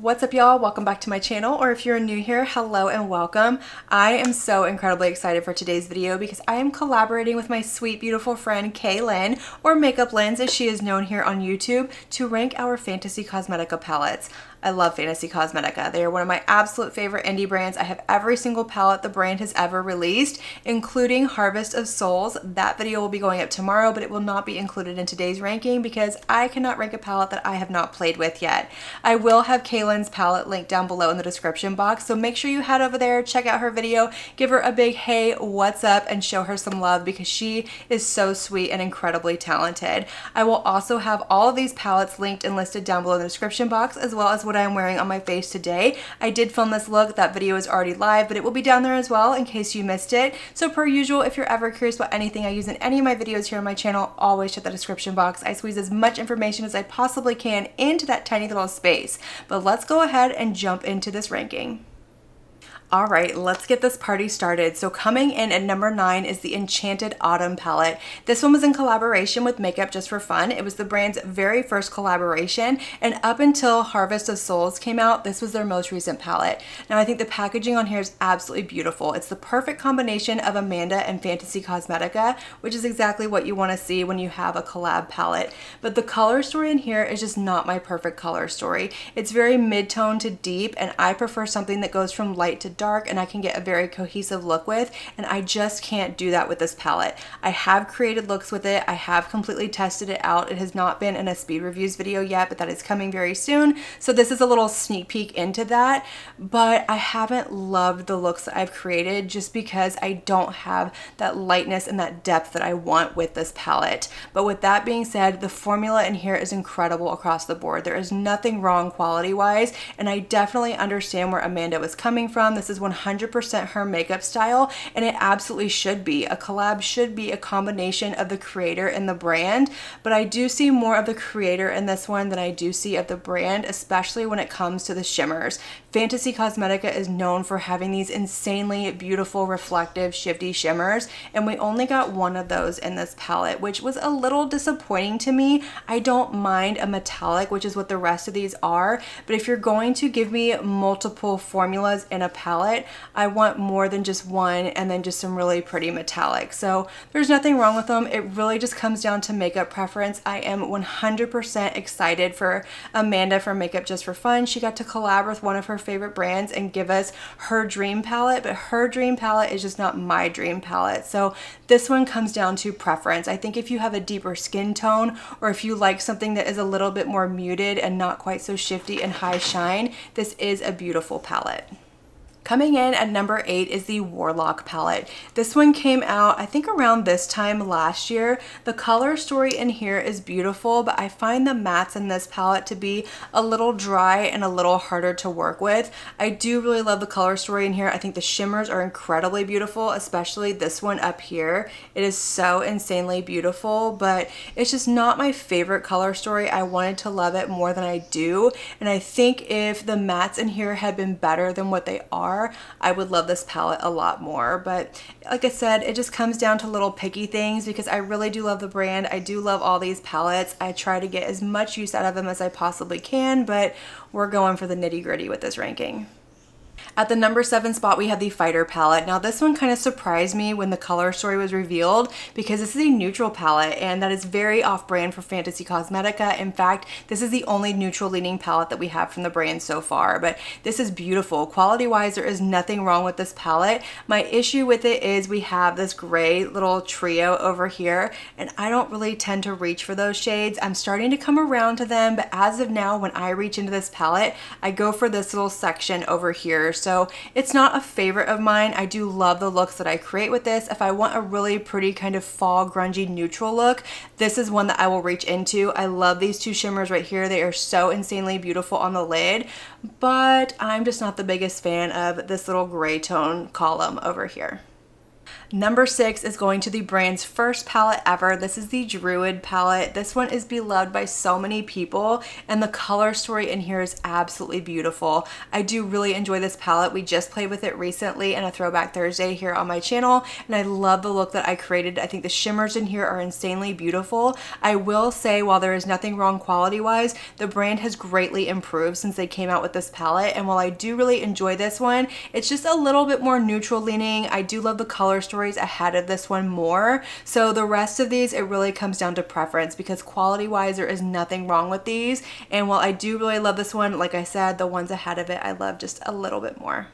What's up, y'all? Welcome back to my channel, or if you're new here, hello and welcome. I am so incredibly excited for today's video because I am collaborating with my sweet, beautiful friend Kay Lynn, or Makeup Lens as she is known here on YouTube, to rank our Fantasy Cosmetica palettes. I love Fantasy Cosmetica. They are one of my absolute favorite indie brands. I have every single palette the brand has ever released, including Harvest of Souls. That video will be going up tomorrow, but it will not be included in today's ranking because I cannot rank a palette that I have not played with yet. I will have Kay Lynn's palette linked down below in the description box, so make sure you head over there, check out her video, give her a big hey, what's up, and show her some love because she is so sweet and incredibly talented. I will also have all of these palettes linked and listed down below in the description box, as well as what I'm wearing on my face today. I did film this look, that video is already live, but it will be down there as well in case you missed it. So per usual, if you're ever curious about anything I use in any of my videos here on my channel, always check the description box. I squeeze as much information as I possibly can into that tiny little space. But let's go ahead and jump into this ranking. All right, let's get this party started. So coming in at number 9 is the Enchanted Autumn palette. This one was in collaboration with Makeup Just for Fun. It was the brand's very first collaboration, and up until Harvest of Souls came out, this was their most recent palette. Now I think the packaging on here is absolutely beautiful. It's the perfect combination of Amanda and Fantasy Cosmetica, which is exactly what you want to see when you have a collab palette. But the color story in here is just not my perfect color story. It's very mid-tone to deep, and I prefer something that goes from light to dark and I can get a very cohesive look with, and I just can't do that with this palette. I have created looks with it. I have completely tested it out. It has not been in a speed reviews video yet, but that is coming very soon. So this is a little sneak peek into that, but I haven't loved the looks that I've created just because I don't have that lightness and that depth that I want with this palette. But with that being said, the formula in here is incredible across the board. There is nothing wrong quality wise, and I definitely understand where Amanda was coming from. This is 100% her makeup style, and it absolutely should be. A collab should be a combination of the creator and the brand, but I do see more of the creator in this one than I do see of the brand, especially when it comes to the shimmers. Fantasy Cosmetica is known for having these insanely beautiful, reflective, shifty shimmers, and we only got one of those in this palette, which was a little disappointing to me. I don't mind a metallic, which is what the rest of these are, but if you're going to give me multiple formulas in a palette, I want more than just one and then just some really pretty metallic. So there's nothing wrong with them. It really just comes down to makeup preference. I am 100% excited for Amanda from Makeup Just for Fun. She got to collab with one of her favorite brands and give us her dream palette, but her dream palette is just not my dream palette. So this one comes down to preference. I think if you have a deeper skin tone, or if you like something that is a little bit more muted and not quite so shifty and high shine, this is a beautiful palette. Coming in at number 8 is the Warlock palette. This one came out, I think, around this time last year. The color story in here is beautiful, but I find the mattes in this palette to be a little dry and a little harder to work with. I do really love the color story in here. I think the shimmers are incredibly beautiful, especially this one up here. It is so insanely beautiful, but it's just not my favorite color story. I wanted to love it more than I do, and I think if the mattes in here had been better than what they are, I would love this palette a lot more. But like I said, it just comes down to little picky things because I really do love the brand. I do love all these palettes. I try to get as much use out of them as I possibly can, but we're going for the nitty-gritty with this ranking. At the number 7 spot, we have the Fighter palette. Now this one kind of surprised me when the color story was revealed because this is a neutral palette, and that is very off-brand for Fantasy Cosmetica. In fact, this is the only neutral leaning palette that we have from the brand so far, but this is beautiful. Quality-wise, there is nothing wrong with this palette. My issue with it is we have this gray little trio over here, and I don't really tend to reach for those shades. I'm starting to come around to them, but as of now, when I reach into this palette, I go for this little section over here. So it's not a favorite of mine. I do love the looks that I create with this. If I want a really pretty kind of fall grungy neutral look, this is one that I will reach into. I love these two shimmers right here. They are so insanely beautiful on the lid, but I'm just not the biggest fan of this little gray tone column over here. Number 6 is going to the brand's first palette ever. This is the Druid palette. This one is beloved by so many people, and the color story in here is absolutely beautiful. I do really enjoy this palette. We just played with it recently in a Throwback Thursday here on my channel, and I love the look that I created. I think the shimmers in here are insanely beautiful. I will say, while there is nothing wrong quality-wise, the brand has greatly improved since they came out with this palette, and while I do really enjoy this one, it's just a little bit more neutral leaning. I do love the color story ahead of this one more. So the rest of these, it really comes down to preference, because quality wise there is nothing wrong with these, and while I do really love this one, like I said, the ones ahead of it I love just a little bit more.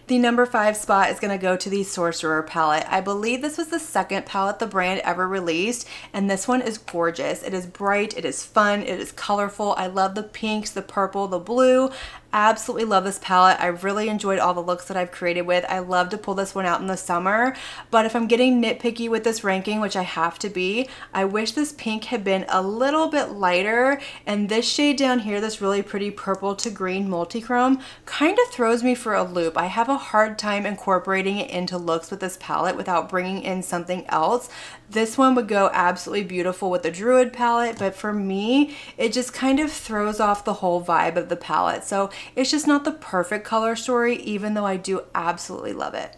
The number 5 spot is going to go to the Sorcerer palette. I believe this was the second palette the brand ever released, and this one is gorgeous. It is bright, it is fun, it is colorful. I love the pinks, the purple, the blue. Absolutely love this palette. I've really enjoyed all the looks that I've created with. I love to pull this one out in the summer, but if I'm getting nitpicky with this ranking, which I have to be, I wish this pink had been a little bit lighter, and this shade down here, this really pretty purple to green multichrome, kind of throws me for a loop. I have a hard time incorporating it into looks with this palette without bringing in something else. This one would go absolutely beautiful with the Druid palette, but for me, it just kind of throws off the whole vibe of the palette. So it's just not the perfect color story, even though I do absolutely love it.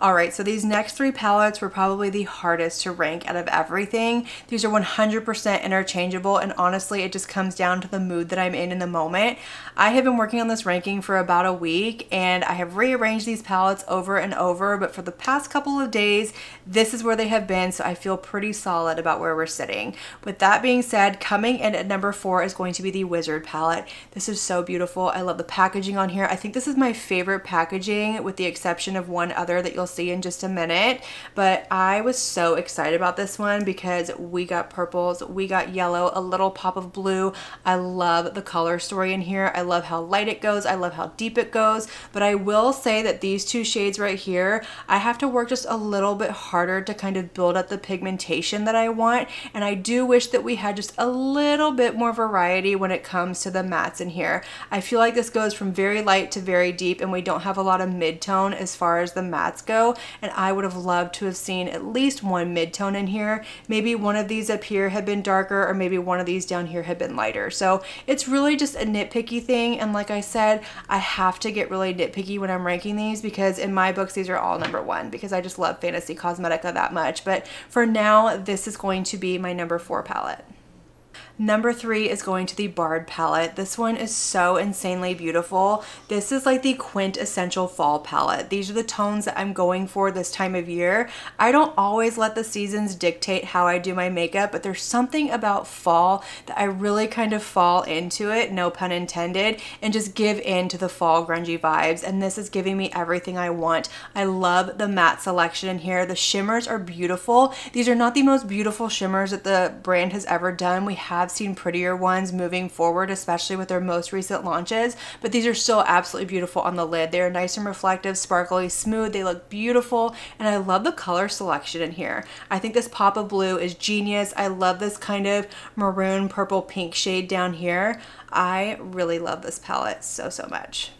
Alright, so these next 3 palettes were probably the hardest to rank out of everything. These are 100% interchangeable, and honestly, it just comes down to the mood that I'm in the moment. I have been working on this ranking for about a week, and I have rearranged these palettes over and over, but for the past couple of days, this is where they have been, so I feel pretty solid about where we're sitting. With that being said, coming in at number 4 is going to be the Wizard palette. This is so beautiful. I love the packaging on here. I think this is my favorite packaging, with the exception of one other that you'll see in just a minute, but I was so excited about this one because we got purples, we got yellow, a little pop of blue. I love the color story in here. I love how light it goes. I love how deep it goes, but I will say that these 2 shades right here, I have to work just a little bit harder to kind of build up the pigmentation that I want, and I do wish that we had just a little bit more variety when it comes to the mattes in here. I feel like this goes from very light to very deep, and we don't have a lot of mid-tone as far as the mattes go, and I would have loved to have seen at least one mid-tone in here. Maybe one of these up here had been darker, or maybe one of these down here had been lighter. So it's really just a nitpicky thing, and like I said, I have to get really nitpicky when I'm ranking these, because in my books these are all number 1, because I just love Fantasy Cosmetica that much. But for now, this is going to be my number 4 palette. Number 3 is going to the Bard palette. This one is so insanely beautiful. This is like the quintessential fall palette. These are the tones that I'm going for this time of year. I don't always let the seasons dictate how I do my makeup, but there's something about fall that I really kind of fall into it, no pun intended, and just give in to the fall grungy vibes, and this is giving me everything I want. I love the matte selection in here. The shimmers are beautiful. These are not the most beautiful shimmers that the brand has ever done. We have seen prettier ones moving forward, especially with their most recent launches, but these are still absolutely beautiful on the lid. They are nice and reflective, sparkly, smooth. They look beautiful, and I love the color selection in here. I think this pop of blue is genius. I love this kind of maroon, purple, pink shade down here. I really love this palette so much.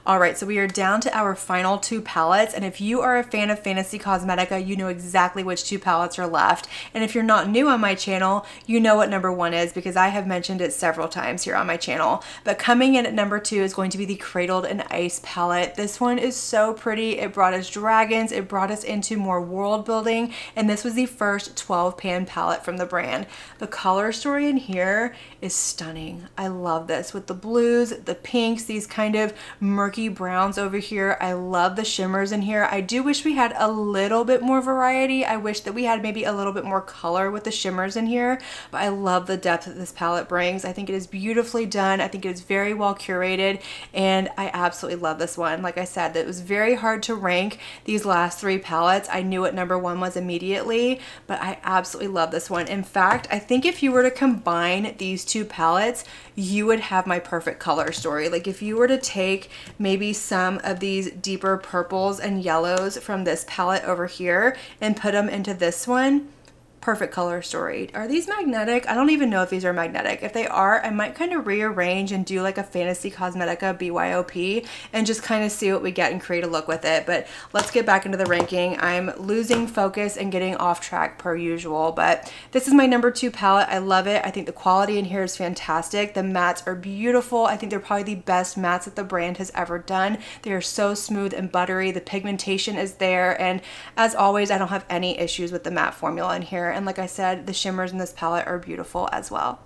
Alright, so we are down to our final 2 palettes, and if you are a fan of Fantasy Cosmetica, you know exactly which 2 palettes are left, and if you're not new on my channel, you know what number 1 is, because I have mentioned it several times here on my channel. But coming in at number 2 is going to be the Cradled in Ice palette. This one is so pretty. It brought us dragons, it brought us into more world building, and this was the first 12-pan palette from the brand. The color story in here is stunning. I love this, with the blues, the pinks, these kind of murky browns over here. I love the shimmers in here. I do wish we had a little bit more variety. I wish that we had maybe a little bit more color with the shimmers in here, but I love the depth that this palette brings. I think it is beautifully done. I think it is very well curated, and I absolutely love this one. Like I said, it was very hard to rank these last 3 palettes. I knew what number 1 was immediately, but I absolutely love this one. In fact, I think if you were to combine these 2 palettes, you would have my perfect color story. Like if you were to take maybe some of these deeper purples and yellows from this palette over here and put them into this one, Perfect color story. Are these magnetic? I don't even know if these are magnetic. If they are, I might kind of rearrange and do like a Fantasy Cosmetica BYOP and just kind of see what we get and create a look with it. But let's get back into the ranking. I'm losing focus and getting off track per usual, but this is my number 2 palette. I love it. I think the quality in here is fantastic. The mattes are beautiful. I think they're probably the best mattes that the brand has ever done. They are so smooth and buttery. The pigmentation is there, and as always, I don't have any issues with the matte formula in here. And like I said, the shimmers in this palette are beautiful as well.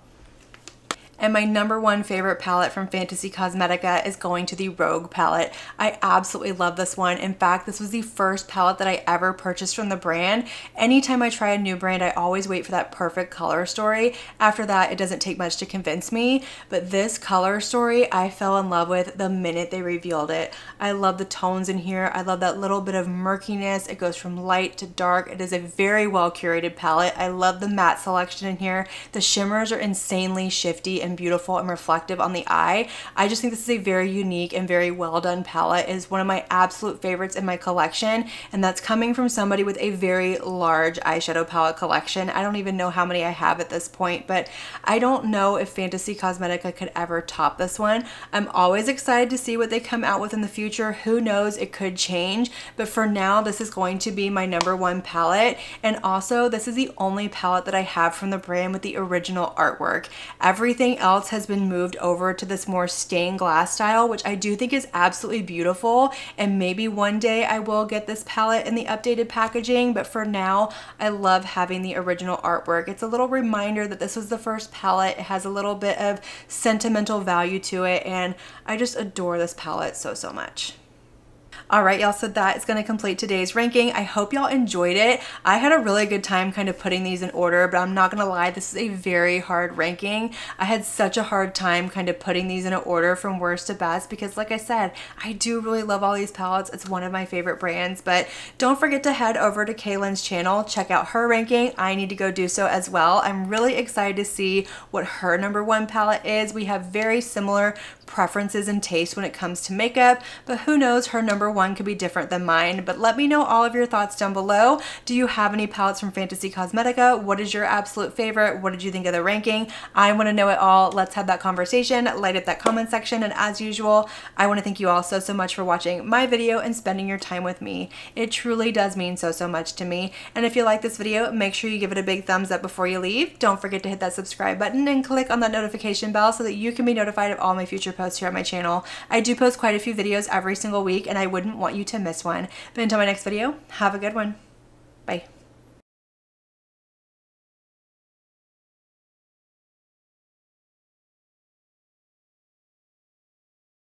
And my number 1 favorite palette from Fantasy Cosmetica is going to the Rogue palette. I absolutely love this one. In fact, this was the first palette that I ever purchased from the brand. Anytime I try a new brand, I always wait for that perfect color story. After that, it doesn't take much to convince me. But this color story, I fell in love with the minute they revealed it. I love the tones in here. I love that little bit of murkiness. It goes from light to dark. It is a very well curated palette. I love the matte selection in here. The shimmers are insanely shifty and beautiful and reflective on the eye. I just think this is a very unique and very well done palette. It is one of my absolute favorites in my collection, and that's coming from somebody with a very large eyeshadow palette collection. I don't even know how many I have at this point, but I don't know if Fantasy Cosmetica could ever top this one. I'm always excited to see what they come out with in the future. Who knows, it could change, but for now, this is going to be my number 1 palette. And also, this is the only palette that I have from the brand with the original artwork. Everything else has been moved over to this more stained glass style, which I do think is absolutely beautiful, and maybe one day I will get this palette in the updated packaging, but for now I love having the original artwork. It's a little reminder that this was the first palette. It has a little bit of sentimental value to it, and I just adore this palette so much. All right, y'all, so that is going to complete today's ranking. I hope y'all enjoyed it. I had a really good time kind of putting these in order, but I'm not going to lie, this is a very hard ranking. I had such a hard time kind of putting these in an order from worst to best because, like I said, I do really love all these palettes. It's one of my favorite brands, but don't forget to head over to Kay Lynn's channel, check out her ranking. I need to go do so as well. I'm really excited to see what her number 1 palette is. We have very similar preferences and taste when it comes to makeup, but who knows, her number 1 could be different than mine. But let me know all of your thoughts down below. Do you have any palettes from Fantasy Cosmetica? What is your absolute favorite? What did you think of the ranking? I want to know it all. Let's have that conversation. Light up that comment section, and as usual, I want to thank you all so much for watching my video and spending your time with me. It truly does mean so much to me. And if you like this video, make sure you give it a big thumbs up before you leave. Don't forget to hit that subscribe button and click on that notification bell so that you can be notified of all my future posts here on my channel. I do post quite a few videos every single week, and I wouldn't want you to miss one. But until my next video, have a good one. Bye.